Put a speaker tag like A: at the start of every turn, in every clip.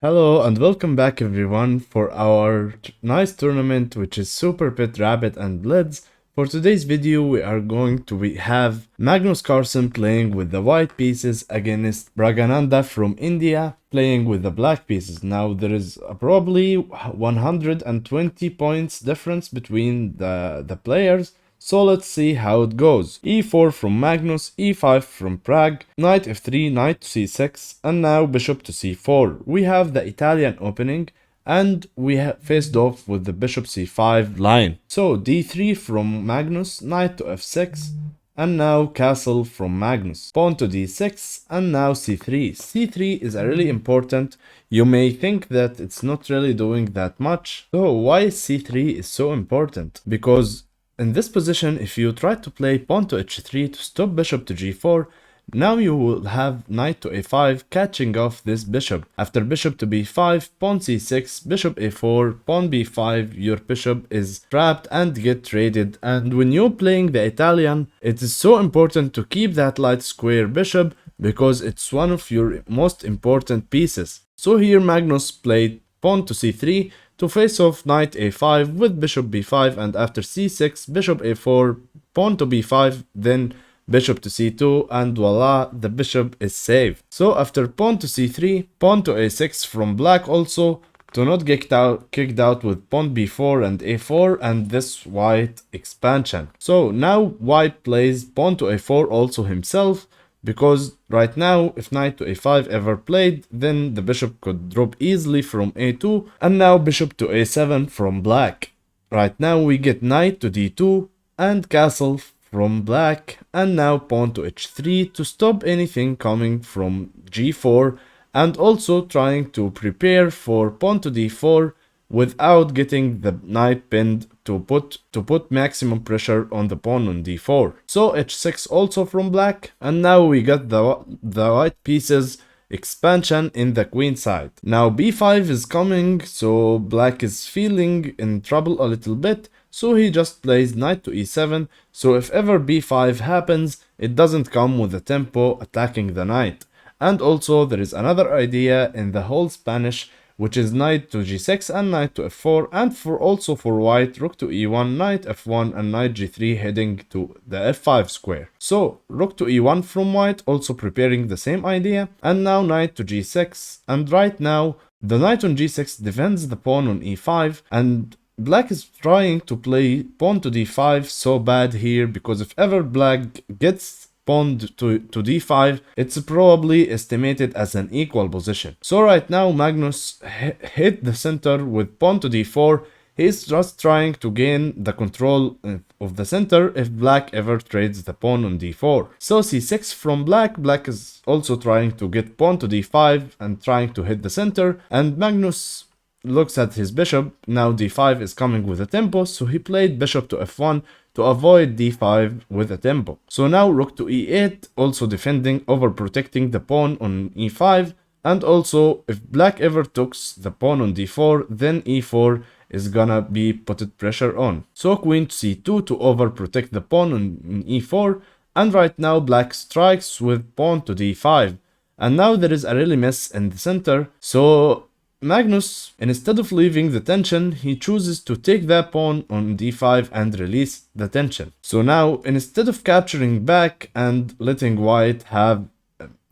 A: Hello and welcome back everyone for our nice tournament which is Superbet, Rabbit and Blitz. For today's video we are going to have Magnus Carlsen playing with the white pieces against Praggnanandhaa from India playing with the black pieces. Now there is probably 120 points difference between the players. So let's see how it goes. e4 from Magnus, e5 from Prag, knight f3, knight to c6, and now bishop to c4. We have the Italian opening, and we faced off with the bishop c5 line. So d3 from Magnus, knight to f6, and now castle from Magnus. Pawn to d6, and now c3. c3 is a really important. You may think that it's not really doing that much. So why c3 is so important? Because in this position, if you try to play pawn to h3 to stop bishop to g4, now you will have knight to a5 catching off this bishop. After bishop to b5, pawn c6, bishop a4, pawn b5, your bishop is trapped and get traded. And when you're playing the Italian, it is so important to keep that light square bishop because it's one of your most important pieces. So here Magnus played pawn to c3 to face off knight a5 with bishop b5, and after c6, bishop a4, pawn to b5, then bishop to c2, and voila, the bishop is saved. So after pawn to c3, pawn to a6 from black also, to not get kicked out with pawn b4 and a4 and this white expansion. So now white plays pawn to a4 also himself, because right now if knight to a5 ever played, then the bishop could drop easily from a2, and now bishop to a7 from black. Right now we get knight to d2 and castle from black, and now pawn to h3 to stop anything coming from g4, and also trying to prepare for pawn to d4 without getting the knight pinned to put maximum pressure on the pawn on d4. So h6 also from black, and now we got the white pieces expansion in the queen side. Now b5 is coming, so black is feeling in trouble a little bit, so he just plays knight to e7, so if ever b5 happens, it doesn't come with a tempo attacking the knight. And also there is another idea in the whole Spanish, which is knight to g6 and knight to f4, and also for white, rook to e1, knight f1, and knight g3 heading to the f5 square. So rook to e1 from white, also preparing the same idea, and now knight to g6, and right now the knight on g6 defends the pawn on e5, and black is trying to play pawn to d5 so bad here, because if ever black gets pawn to d5, it's probably estimated as an equal position. So right now Magnus hit the center with pawn to d4. He's just trying to gain the control of the center if black ever trades the pawn on d4. So c6 from black. Black is also trying to get pawn to d5 and trying to hit the center, and Magnus looks at his bishop. Now d5 is coming with a tempo, so he played bishop to f1 to avoid d5 with a tempo. So now rook to e8, also defending, overprotecting the pawn on e5, and also if black ever took the pawn on d4, then e4 is gonna be put pressure on. So queen to c2 to overprotect the pawn on e4, and right now black strikes with pawn to d5, and now there is a really mess in the center. So Magnus, instead of leaving the tension, he chooses to take that pawn on d5 and release the tension. So now, instead of capturing back and letting white have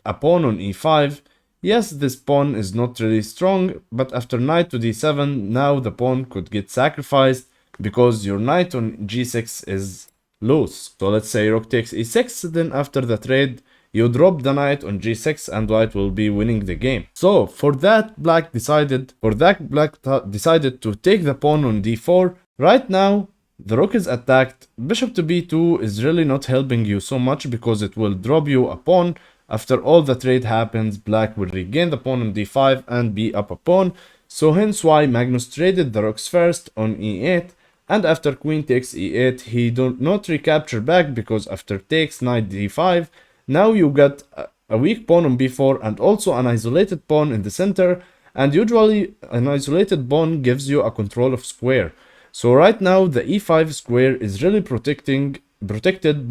A: a pawn on e5, yes, this pawn is not really strong, but after knight to d7, now the pawn could get sacrificed because your knight on g6 is loose. So let's say rook takes e6, then after the trade, you drop the knight on g6 and white will be winning the game. So for that, black decided to take the pawn on d4. Right now, the rook is attacked. Bishop to b2 is really not helping you so much because it will drop you a pawn. After all the trade happens, black will regain the pawn on d5 and be up a pawn. So hence why Magnus traded the rooks first on e8. And after queen takes e8, he don't not recapture back because after takes knight d5, now you got a weak pawn on b4 and also an isolated pawn in the center, and usually an isolated pawn gives you a control of square. So right now the e5 square is really protecting protected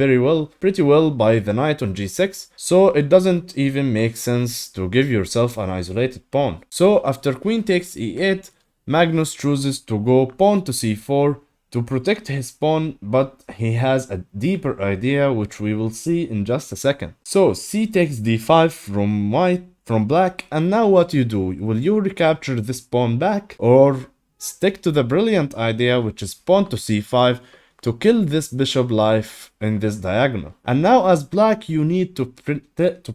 A: pretty well by the knight on g6, so it doesn't even make sense to give yourself an isolated pawn. So after queen takes e8, Magnus chooses to go pawn to c4 to protect his pawn, but he has a deeper idea which we will see in just a second. So c takes d5 from black, and now what you do? Will you recapture this pawn back, or stick to the brilliant idea which is pawn to c5 to kill this bishop life in this diagonal? And now as black you need to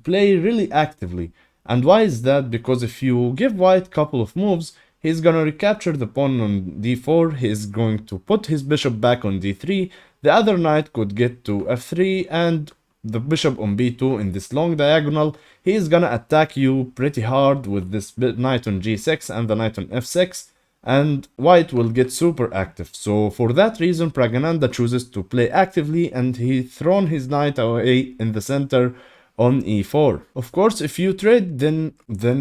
A: play really actively. And why is that? Because if you give white a couple of moves, he's gonna recapture the pawn on d4, he's going to put his bishop back on d3, the other knight could get to f3, and the bishop on b2 in this long diagonal, he is gonna attack you pretty hard with this knight on g6 and the knight on f6, and white will get super active. So for that reason, Praggnanandhaa chooses to play actively, and he thrown his knight away in the center on e4. Of course, if you trade, then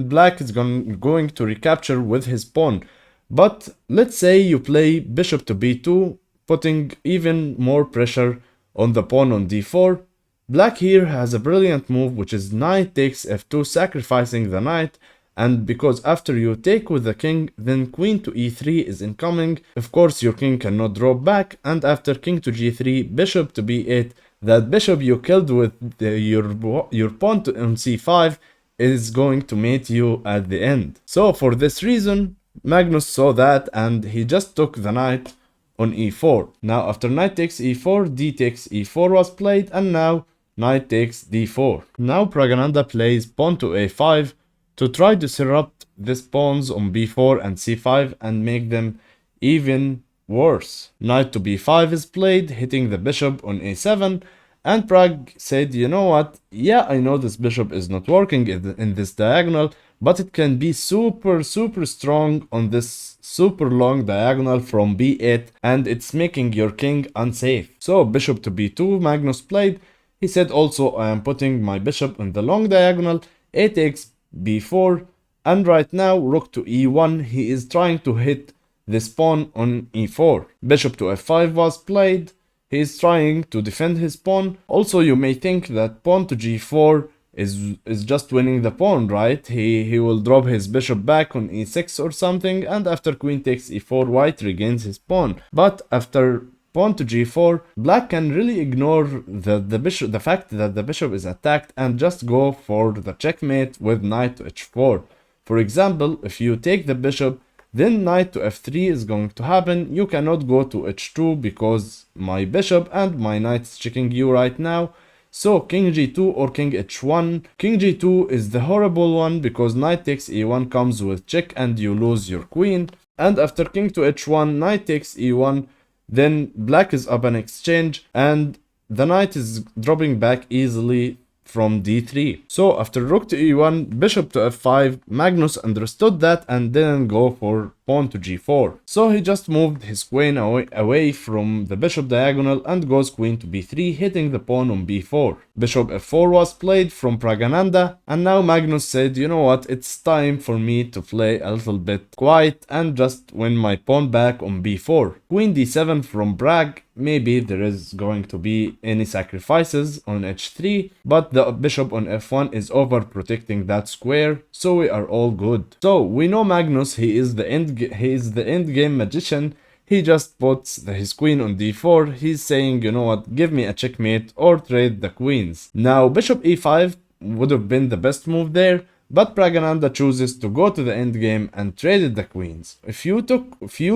A: black is going to recapture with his pawn. But let's say you play bishop to b2, putting even more pressure on the pawn on d4. Black here has a brilliant move, which is knight takes f2, sacrificing the knight. And because after you take with the king, then queen to e3 is incoming. Of course, your king cannot drop back. And after king to g3, bishop to b8, that bishop you killed with your pawn on c5 is going to mate you at the end. So for this reason, Magnus saw that and he just took the knight on e4. Now after knight takes e4, d takes e4 was played, and now knight takes d4. Now Praggnanandhaa plays pawn to a5 to try to disrupt these pawns on b4 and c5 and make them even worse. Knight to b5 is played, hitting the bishop on a7, and Pragg said, you know what, yeah, I know this bishop is not working in this diagonal, but it can be super strong on this super long diagonal from b8, and it's making your king unsafe. So bishop to b2 Magnus played. He said also, I am putting my bishop in the long diagonal, a takes b4, and right now rook to e1, he is trying to hit this pawn on e4. Bishop to f5 was played. He is trying to defend his pawn. Also, you may think that pawn to g4 is just winning the pawn, right? He will drop his bishop back on e6 or something, and after queen takes e4, white regains his pawn. But after pawn to g4, black can really ignore the fact that the bishop is attacked and just go for the checkmate with knight to h4. For example, if you take the bishop, then knight to f3 is going to happen. You cannot go to h2 because my bishop and my knight is checking you right now. So king g2 or king h1. King g2 is the horrible one because knight takes e1 comes with check and you lose your queen. And after king to h1, knight takes e1, then black is up an exchange and the knight is dropping back easily from d3. So after rook to e1, bishop to f5, Magnus understood that and didn't go for pawn to g4. So he just moved his queen away from the bishop diagonal and goes queen to b3, hitting the pawn on b4. Bishop f4 was played from Praggnanandhaa, and now Magnus said, you know what, it's time for me to play a little bit quiet and just win my pawn back on b4. Queen d7 from Pragg. Maybe there is going to be any sacrifices on h3, but the bishop on f1 is over protecting that square, so we are all good. So we know Magnus, he is the end game magician. He just puts his queen on d4. He's saying, you know what, give me a checkmate or trade the queens. Now bishop e5 would have been the best move there, but Praggnanandhaa chooses to go to the endgame and traded the queens. If you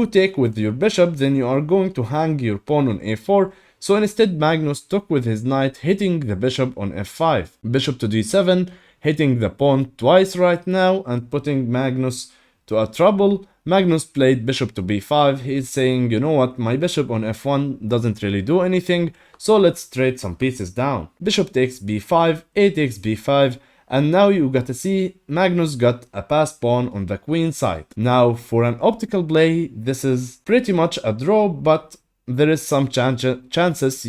A: take with your bishop, then you are going to hang your pawn on a4. So instead Magnus took with his knight, hitting the bishop on f5. Bishop to d7, hitting the pawn twice right now and putting Magnus to a trouble. Magnus played bishop to b5. He is saying, you know what, my bishop on f1 doesn't really do anything, so let's trade some pieces down. Bishop takes b5, a takes b5, and now you got to see Magnus got a passed pawn on the queen side. Now for an optical play, this is pretty much a draw, but there is some chances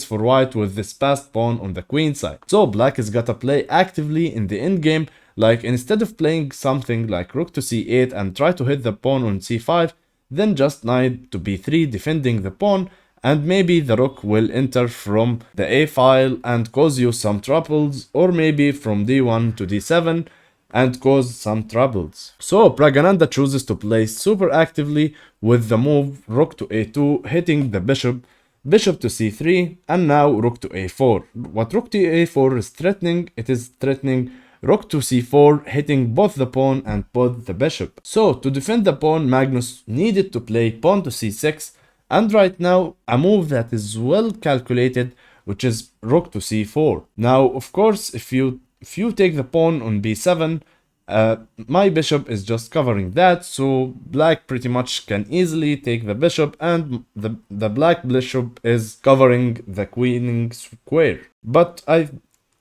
A: for white with this passed pawn on the queen side. So black is gotta play actively in the endgame, like instead of playing something like rook to c8 and try to hit the pawn on c5, then just knight to b3 defending the pawn, and maybe the rook will enter from the a file and cause you some troubles, or maybe from d1 to d7 and cause some troubles. So Praggnanandhaa chooses to play super actively with the move rook to a2, hitting the bishop, bishop to c3, and now rook to a4. What rook to a4 is threatening, it is threatening rook to c4, hitting both the pawn and both the bishop. So to defend the pawn, Magnus needed to play pawn to c6, and right now a move that is well calculated, which is rook to c4. Now, of course, if you take the pawn on b7, my bishop is just covering that, so black pretty much can easily take the bishop, and the black bishop is covering the queening square. But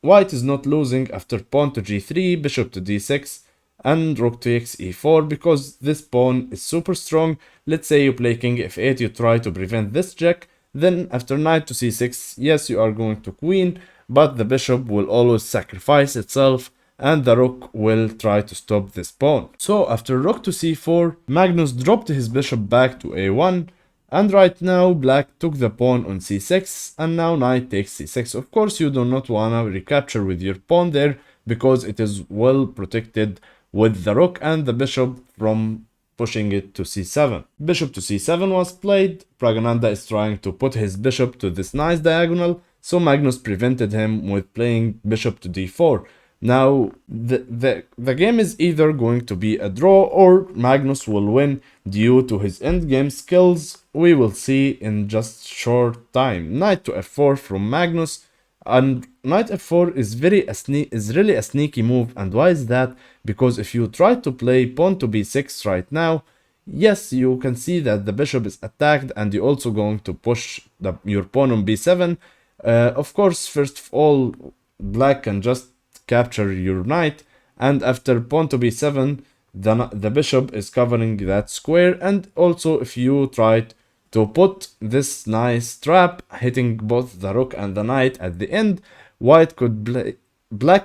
A: white is not losing after pawn to g3, bishop to d6, and rook takes e4, because this pawn is super strong. Let's say you play king f8, you try to prevent this check, then after knight to c6, yes, you are going to queen, but the bishop will always sacrifice itself, and the rook will try to stop this pawn. So after rook to c4, Magnus dropped his bishop back to a1, and right now black took the pawn on c6, and now knight takes c6. Of course, you do not wanna recapture with your pawn there, because it is well protected with the rook and the bishop from pushing it to c7. Bishop to c7 was played. Praggnanandhaa is trying to put his bishop to this nice diagonal, so Magnus prevented him with playing bishop to d4. Now, the game is either going to be a draw or Magnus will win due to his endgame skills. We will see in just short time. Knight to f4 from Magnus, and knight f4 is really a sneaky move. And why is that? Because if you try to play pawn to b6 right now, yes, you can see that the bishop is attacked, and you're also going to push your pawn on b7. Of course, first of all, black can just capture your knight, and after pawn to b7, the bishop is covering that square. And also, if you try to put this nice trap hitting both the rook and the knight at the end, black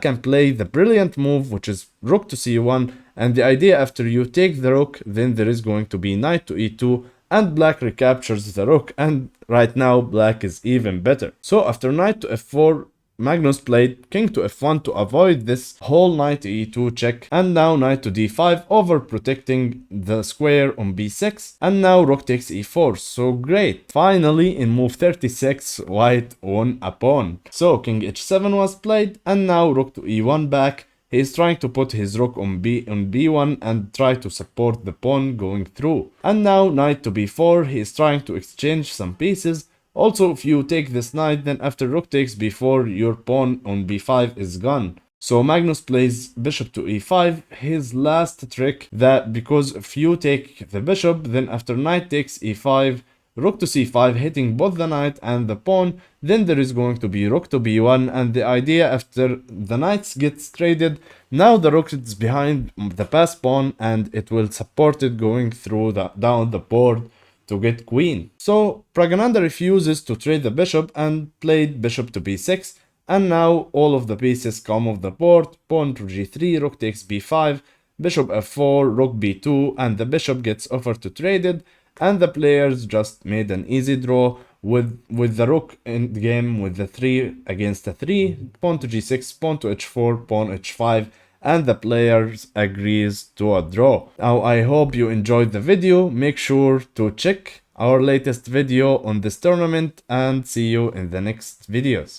A: can play the brilliant move, which is rook to c1, and the idea, after you take the rook, then there is going to be knight to e2, and black recaptures the rook, and right now black is even better. So after knight to f4, Magnus played king to f1 to avoid this whole knight to e2 check, and now knight to d5, over protecting the square on b6, and now rook takes e4. So great! Finally, in move 36, white won a pawn. So king h7 was played, and now rook to e1 back. He is trying to put his rook on b1 and try to support the pawn going through. And now knight to b4, he is trying to exchange some pieces. Also, if you take this knight, then after rook takes b4, your pawn on b5 is gone. So Magnus plays bishop to e5, his last trick, that because if you take the bishop, then after knight takes e5, rook to c5, hitting both the knight and the pawn, then there is going to be rook to b1, and the idea, after the knights gets traded, now the rook is behind the passed pawn, and it will support it going through down the board to get queen. So Praggnanandhaa refuses to trade the bishop and played bishop to b6, and now all of the pieces come off the board. Pawn to g3, rook takes b5, bishop f4, rook b2, and the bishop gets offered to trade it, and the players just made an easy draw with the rook in the game with the 3 against the 3, pawn to g6, pawn to h4, pawn h5, and the players agrees to a draw. Now, I hope you enjoyed the video. Make sure to check our latest video on this tournament, and see you in the next videos.